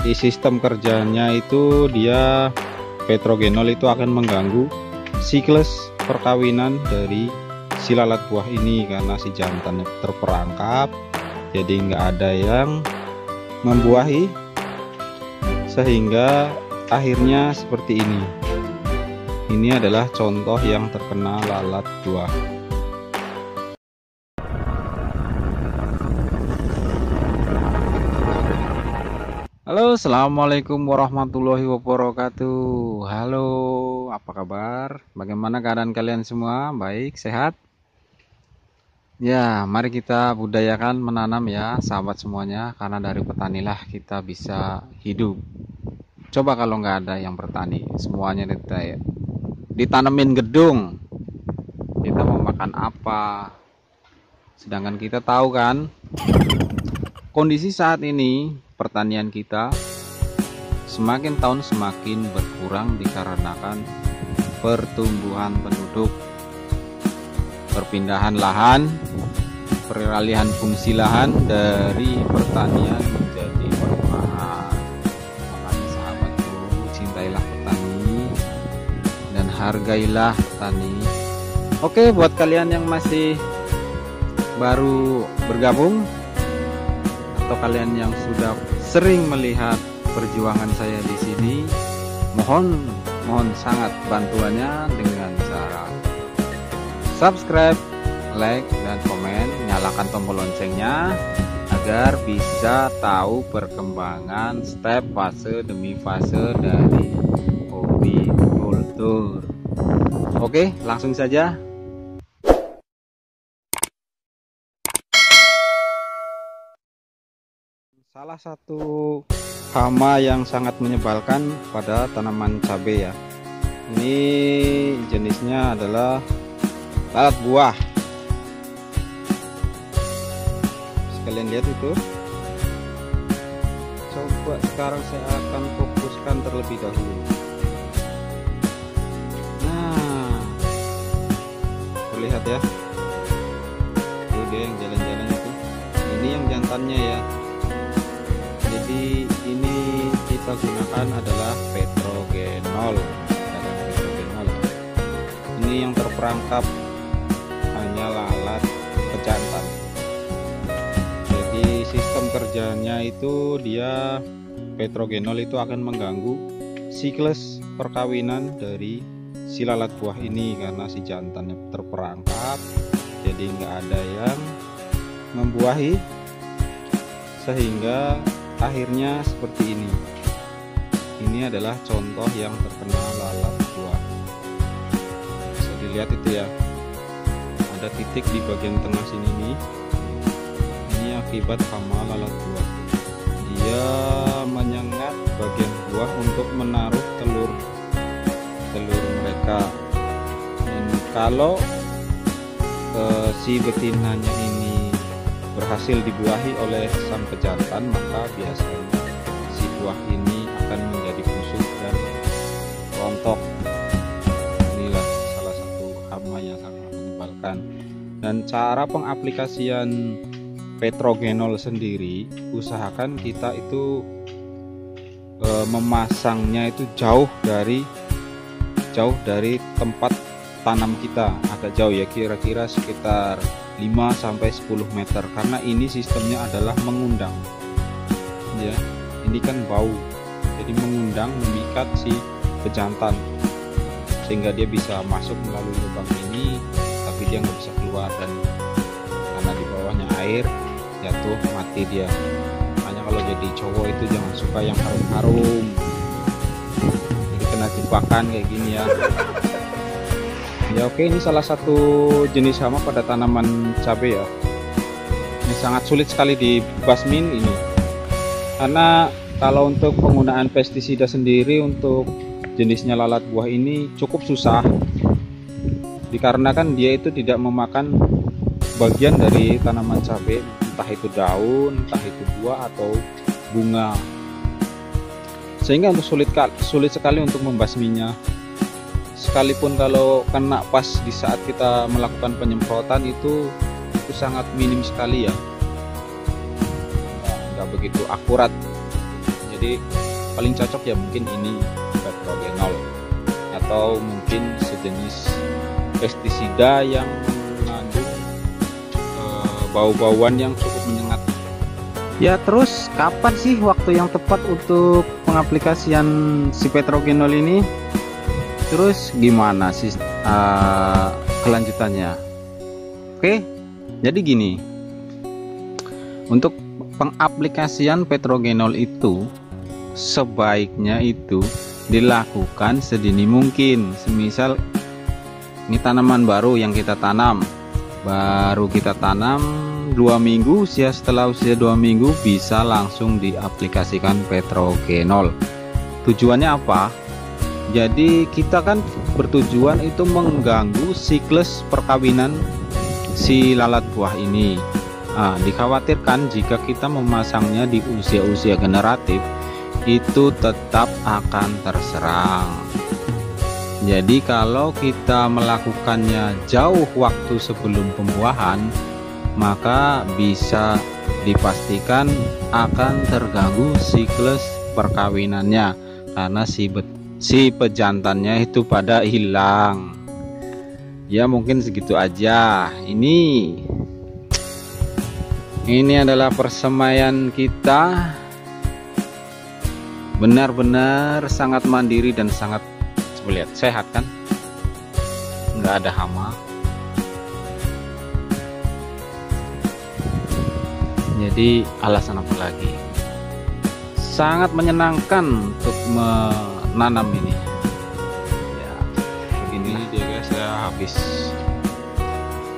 Di sistem kerjanya itu dia petrogenol itu akan mengganggu siklus perkawinan dari si lalat buah ini karena si jantannya terperangkap, jadi nggak ada yang membuahi sehingga akhirnya seperti ini. Ini adalah contoh yang terkena lalat buah. Halo, assalamualaikum warahmatullahi wabarakatuh. Halo, apa kabar? Bagaimana keadaan kalian semua? Baik, sehat? Ya, mari kita budayakan menanam ya, sahabat semuanya. Karena dari petanilah kita bisa hidup. Coba kalau nggak ada yang bertani, semuanya ditanemin gedung, kita mau makan apa? Sedangkan kita tahu kan, kondisi saat ini pertanian kita semakin tahun semakin berkurang dikarenakan pertumbuhan penduduk, perpindahan lahan, peralihan fungsi lahan dari pertanian menjadi perumahan. Makanya sahabatku, cintailah petani dan hargailah petani. Oke, buat kalian yang masih baru bergabung atau kalian yang sudah sering melihat perjuangan saya di sini, mohon sangat bantuannya dengan cara subscribe, like, dan komen, nyalakan tombol loncengnya agar bisa tahu perkembangan step fase demi fase dari hobi kultur. Oke, langsung saja. Salah satu hama yang sangat menyebalkan pada tanaman cabai ya. Ini jenisnya adalah lalat buah. Sekalian lihat itu. Coba sekarang saya akan fokuskan terlebih dahulu. Nah, terlihat ya. Itu dia yang jalan-jalan itu. Ini yang jantannya ya. Jadi ini kita gunakan adalah petrogenol. Ini yang terperangkap hanya lalat pejantan. Jadi sistem kerjanya itu dia petrogenol itu akan mengganggu siklus perkawinan dari si lalat buah ini karena si jantannya terperangkap, jadi nggak ada yang membuahi sehingga akhirnya seperti ini. Ini adalah contoh yang terkena lalat buah. Bisa dilihat itu ya, ada titik di bagian tengah sini nih. Ini akibat hama lalat buah. Dia menyengat bagian buah untuk menaruh telur mereka. Dan kalau si betinanya ini berhasil dibuahi oleh sang pejantan, maka biasanya si buah ini akan menjadi busuk dan rontok. Inilah salah satu hama yang sangat menyebalkan. Dan cara pengaplikasian petrogenol sendiri, usahakan kita itu memasangnya itu jauh dari tempat tanam kita, agak jauh ya, kira-kira sekitar 5-10 meter, karena ini sistemnya adalah mengundang ya. Ini kan bau, jadi mengundang, memikat si pejantan sehingga dia bisa masuk melalui lubang ini tapi dia nggak bisa keluar, dan karena di bawahnya air jatuh mati dia. Makanya kalau jadi cowok itu jangan suka yang harum-harum, jadi kena jebakan kayak gini ya. Ya oke, ini salah satu jenis hama pada tanaman cabai ya. Ini sangat sulit sekali dibasmin ini. Karena kalau untuk penggunaan pestisida sendiri untuk jenisnya lalat buah ini cukup susah. Dikarenakan dia itu tidak memakan bagian dari tanaman cabai, entah itu daun, entah itu buah atau bunga. Sehingga untuk sulit sekali untuk membasminya. Sekalipun kalau kena pas di saat kita melakukan penyemprotan itu sangat minim sekali ya, nggak begitu akurat. Jadi Jadi paling cocok ya mungkin ini Petrogenol, atau mungkin sejenis pestisida yang mengandung bau-bauan yang cukup menyengat. Ya, terus kapan sih waktu yang tepat untuk pengaplikasian si Petrogenol ini? Terus gimana sih kelanjutannya? Oke, jadi gini, untuk pengaplikasian Petrogenol itu sebaiknya itu dilakukan sedini mungkin. Semisal ini tanaman baru yang kita tanam, baru kita tanam 2 minggu, setelah usia 2 minggu bisa langsung diaplikasikan Petrogenol. Tujuannya apa? Jadi kita kan bertujuan itu mengganggu siklus perkawinan si lalat buah ini. Dikhawatirkan jika kita memasangnya di usia-usia generatif itu tetap akan terserang. Jadi kalau kita melakukannya jauh waktu sebelum pembuahan, maka bisa dipastikan akan terganggu siklus perkawinannya karena si pejantannya itu pada hilang. Ya mungkin segitu aja. Ini adalah persemaian kita, benar-benar sangat mandiri dan sangat, coba lihat, sehat kan, nggak ada hama. Jadi alasan apa lagi? Sangat menyenangkan untuk menanam ini. Ya, begini dia guys, saya habis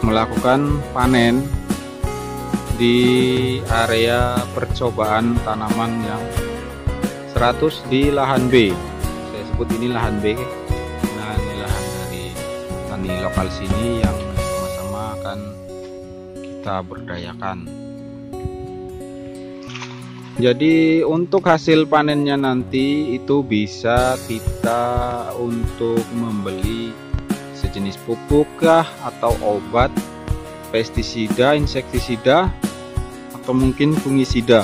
melakukan panen di area percobaan tanaman yang 100 di lahan B. Saya sebut ini lahan B. Nah, ini lahan dari tani lokal sini yang sama-sama akan kita berdayakan. Jadi untuk hasil panennya nanti itu bisa kita untuk membeli sejenis pupuk kah, atau obat, pestisida, insektisida, atau mungkin fungisida.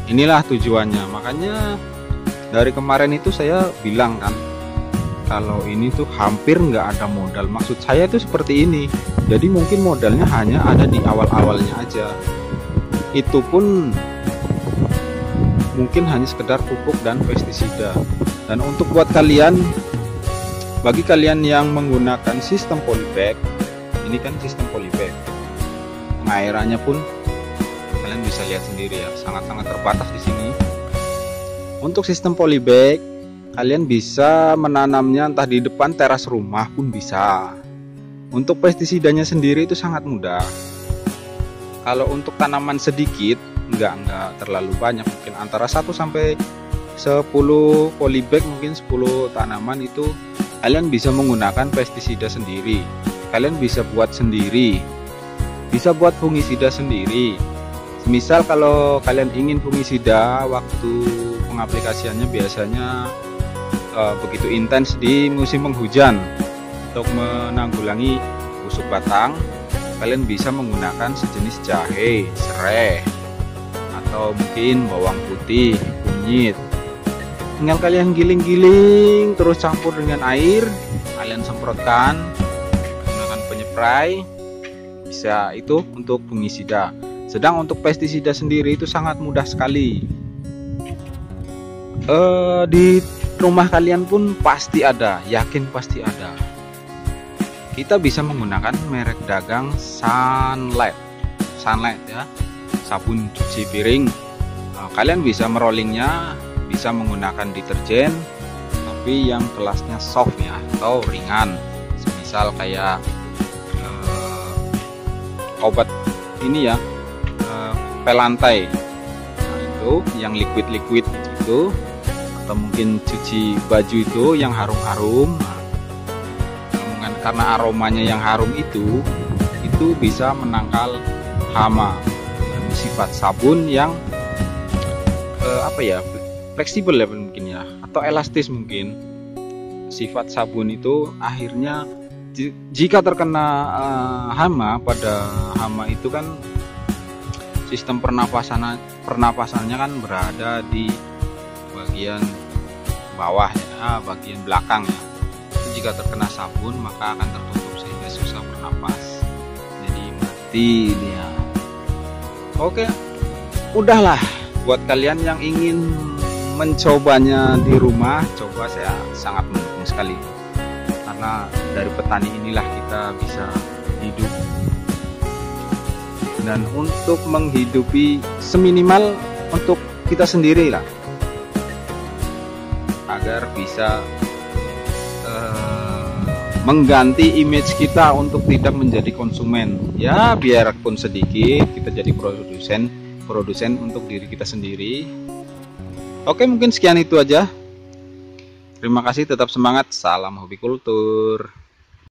Inilah tujuannya. Makanya dari kemarin itu saya bilang kan, kalau ini tuh hampir nggak ada modal. Maksud saya itu seperti ini. Jadi mungkin modalnya hanya ada di awal-awalnya aja. Itu pun mungkin hanya sekedar pupuk dan pestisida. Dan untuk buat kalian, bagi kalian yang menggunakan sistem polybag, ini kan sistem polybag, pengairannya pun kalian bisa lihat sendiri ya, sangat-sangat terbatas di sini. Untuk sistem polybag, kalian bisa menanamnya entah di depan teras rumah pun bisa. Untuk pestisidanya sendiri itu sangat mudah. Kalau untuk tanaman sedikit, nggak terlalu banyak, mungkin antara 1 sampai 10 polybag, mungkin 10 tanaman itu kalian bisa menggunakan pestisida sendiri. Kalian bisa buat sendiri, bisa buat fungisida sendiri. Misal kalau kalian ingin fungisida, waktu pengaplikasiannya biasanya begitu intens di musim penghujan. Untuk menanggulangi busuk batang, kalian bisa menggunakan sejenis jahe, serai, atau mungkin bawang putih, kunyit. Tinggal kalian giling-giling, terus campur dengan air, kalian semprotkan menggunakan penyeprai. Bisa itu untuk fungisida. Sedang untuk pestisida sendiri itu sangat mudah sekali. Di rumah kalian pun pasti ada, yakin pasti ada. Kita bisa menggunakan merek dagang Sunlight ya, sabun cuci piring. Kalian bisa merollingnya, bisa menggunakan deterjen, tapi yang kelasnya soft ya, atau ringan. Semisal kayak obat ini ya, pelantai, nah, itu yang liquid itu, atau mungkin cuci baju itu yang harum-harum. Karena aromanya yang harum itu bisa menangkal hama. Dan sifat sabun yang fleksibel ya mungkin ya, atau elastis mungkin. Sifat sabun itu akhirnya jika terkena hama, pada hama itu kan sistem pernapasannya kan berada di bagian bawah ya, bagian belakang ya. Itu jika terkena sabun maka akan tertutup sehingga susah bernapas. Jadi mati dia. Oke, udahlah, buat kalian yang ingin mencobanya di rumah, coba, saya sangat mendukung sekali. Karena dari petani inilah kita bisa hidup. Dan untuk menghidupi seminimal untuk kita sendiri lah, agar bisa mengganti image kita untuk tidak menjadi konsumen ya, biarpun sedikit kita jadi produsen untuk diri kita sendiri. Oke, mungkin sekian itu aja. Terima kasih, tetap semangat, salam hobi kultur.